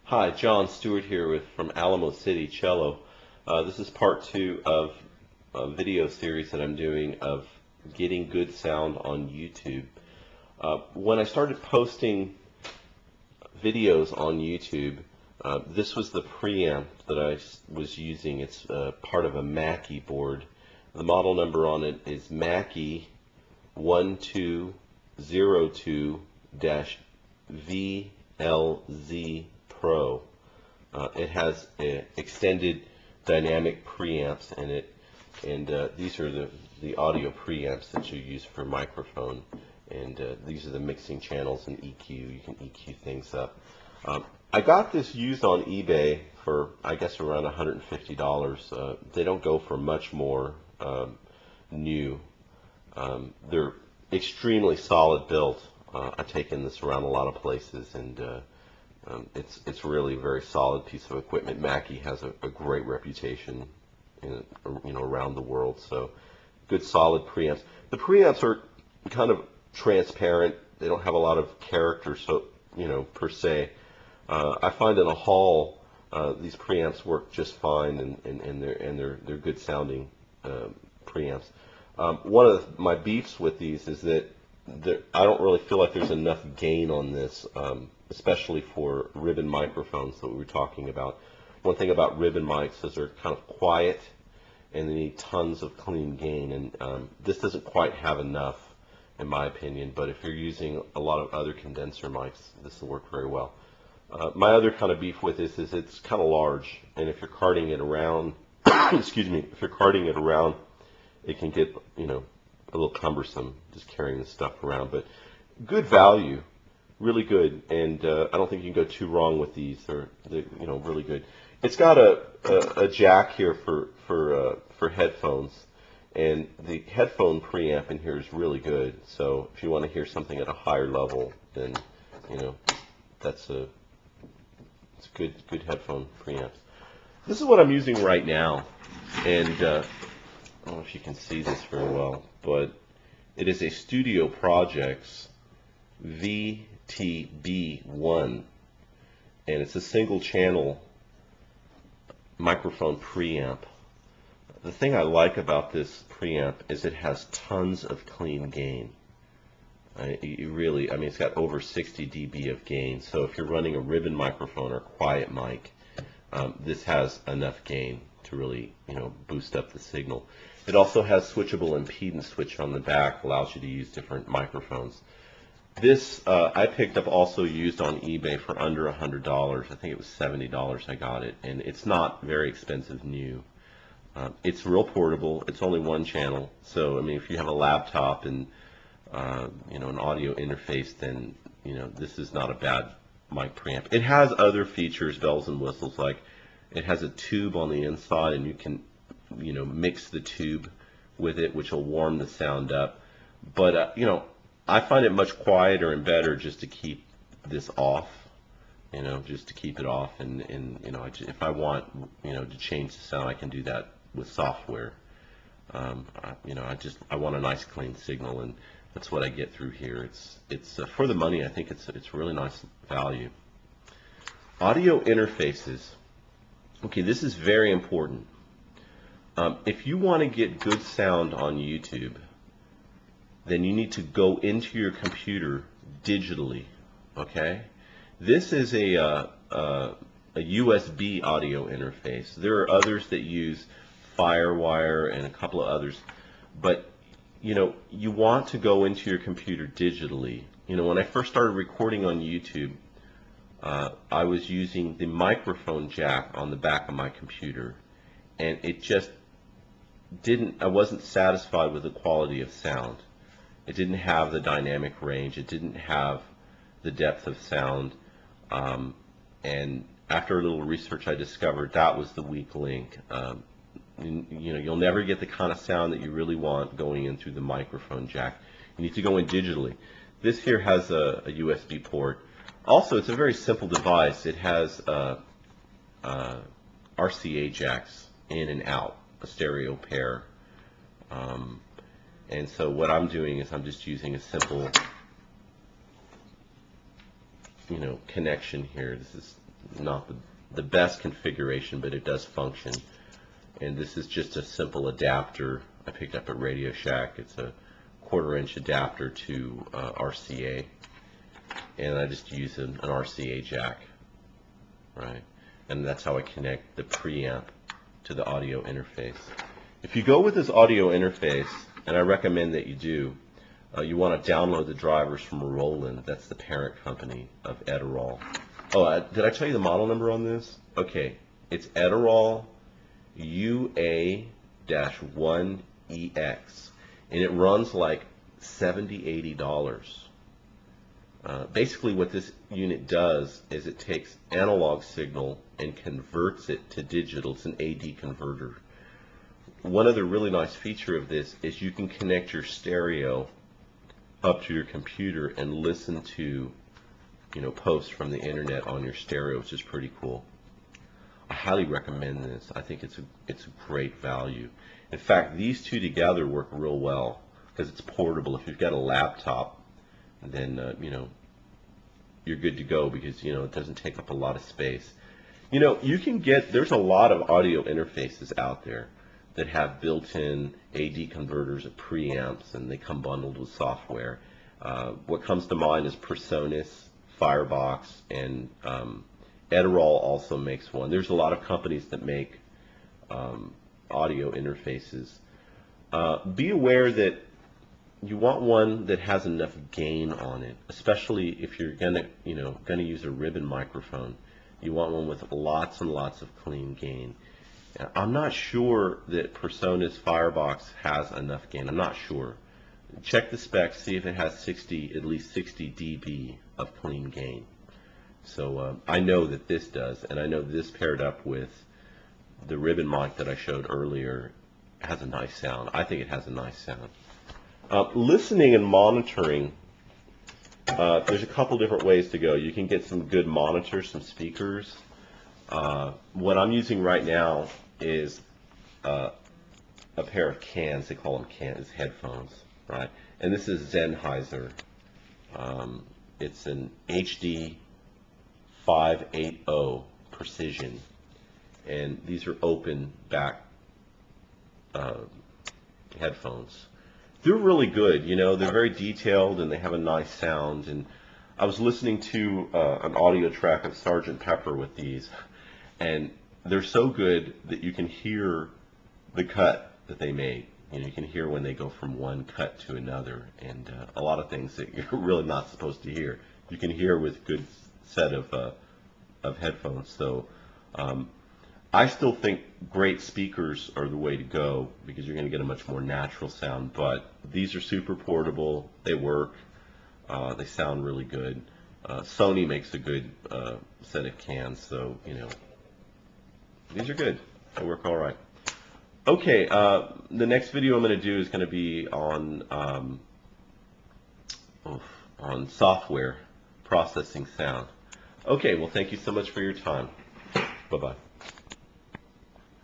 Hi, John Stewart here from Alamo City Cello. This is part 2 of a video series that I'm doing of getting good sound on YouTube. When I started posting videos on YouTube, this was the preamp that I was using. It's part of a Mackie board. The model number on it is Mackie 1202-VLZ Pro. It has extended dynamic preamps in it, and these are the audio preamps that you use for microphone, and these are the mixing channels and EQ. You can EQ things up. I got this used on eBay for, I guess, around $150. They don't go for much more new. They're extremely solid built. I've taken this around a lot of places, and it's really a very solid piece of equipment. Mackie has a great reputation around the world. So good solid preamps. The preamps are kind of transparent. They don't have a lot of character, so per se. I find in a hall these preamps work just fine, and they're good sounding preamps. One of my beefs with these is that I don't really feel like there's enough gain on this, especially for ribbon microphones that we were talking about. One thing about ribbon mics is they're kind of quiet and they need tons of clean gain, and this doesn't quite have enough, in my opinion. But if you're using a lot of other condenser mics, this will work very well. My other kind of beef with this is it's kind of large, and if you're carting it around, excuse me, if you're carting it around, it can get a little cumbersome just carrying this stuff around. But good value, really good, and I don't think you can go too wrong with these. They're really good. It's got a jack here for headphones, and the headphone preamp in here is really good. So if you want to hear something at a higher level, then it's good headphone preamps. This is what I'm using right now, and I don't know if you can see this very well, but it is a Studio Projects VTB1, and it's a single channel microphone preamp. The thing I like about this preamp is it has tons of clean gain. It's got over 60 dB of gain, so if you're running a ribbon microphone or quiet mic, this has enough gain to really boost up the signal. It also has switchable impedance switch on the back, allows you to use different microphones. This I picked up also used on eBay for under $100. I think it was $70 I got it, and it's not very expensive new. It's real portable. It's only one channel, so if you have a laptop and an audio interface, then this is not a bad mic preamp. It has other features, bells and whistles, like it has a tube on the inside, and you can mix the tube with it, which will warm the sound up. But I find it much quieter and better just to keep this off, just to keep it off, and if I want to change the sound, I can do that with software. I want a nice clean signal, and that's what I get through here. It's for the money. I think it's really nice value. Audio interfaces. Okay, this is very important. If you want to get good sound on YouTube, then you need to go into your computer digitally. Okay, this is a USB audio interface. There are others that use FireWire and a couple of others, but you want to go into your computer digitally. When I first started recording on YouTube, I was using the microphone jack on the back of my computer, and it just I wasn't satisfied with the quality of sound. It didn't have the dynamic range. It didn't have the depth of sound. And after a little research, I discovered that was the weak link. You'll never get the kind of sound that you really want going in through the microphone jack. You need to go in digitally. This here has a USB port. Also, it's a very simple device. It has RCA jacks in and out, a stereo pair. And so what I'm doing is I'm just using a simple connection here. This is not the best configuration, but it does function. And this is just a simple adapter I picked up at Radio Shack. It's a 1/4-inch adapter to RCA, and I just use an RCA jack, right? And that's how I connect the preamp to the audio interface. If you go with this audio interface, and I recommend that you do, you want to download the drivers from Roland. That's the parent company of Edirol. Oh, did I tell you the model number on this? Okay, it's Edirol UA-1EX, and it runs like $70–80. Basically what this unit does is it takes analog signal and converts it to digital. It's an AD converter. One other really nice feature of this is you can connect your stereo up to your computer and listen to, posts from the internet on your stereo, which is pretty cool. I highly recommend this. I think it's a great value. In fact, these two together work real well because it's portable. If you've got a laptop, then you're good to go because it doesn't take up a lot of space. You can there's a lot of audio interfaces out there that have built-in AD converters of preamps, and they come bundled with software. What comes to mind is Presonus, Firebox, and Edirol also makes one. There's a lot of companies that make audio interfaces. Be aware that you want one that has enough gain on it, especially if you're gonna use a ribbon microphone. You want one with lots and lots of clean gain. I'm not sure that Presonus Firebox has enough gain. I'm not sure. Check the specs, see if it has at least 60 dB of clean gain. So I know that this does, and I know this paired up with the ribbon mic that I showed earlier has a nice sound. I think it has a nice sound. Listening and monitoring, there's a couple different ways to go. You can get some good monitors, some speakers. What I'm using right now is a pair of cans. They call them cans, headphones, right? And this is Sennheiser. It's an HD 580 Precision, and these are open back headphones. They're really good, they're very detailed and they have a nice sound. And I was listening to an audio track of Sgt. Pepper with these, and they're so good that you can hear the cut that they made. You can hear when they go from one cut to another, and a lot of things that you're really not supposed to hear, you can hear with good set of headphones. So I still think great speakers are the way to go because you're going to get a much more natural sound. But these are super portable. They work. They sound really good. Sony makes a good set of cans, so these are good. They work all right. Okay, the next video I'm going to do is going to be on software processing sound. Okay, well, thank you so much for your time. Bye-bye.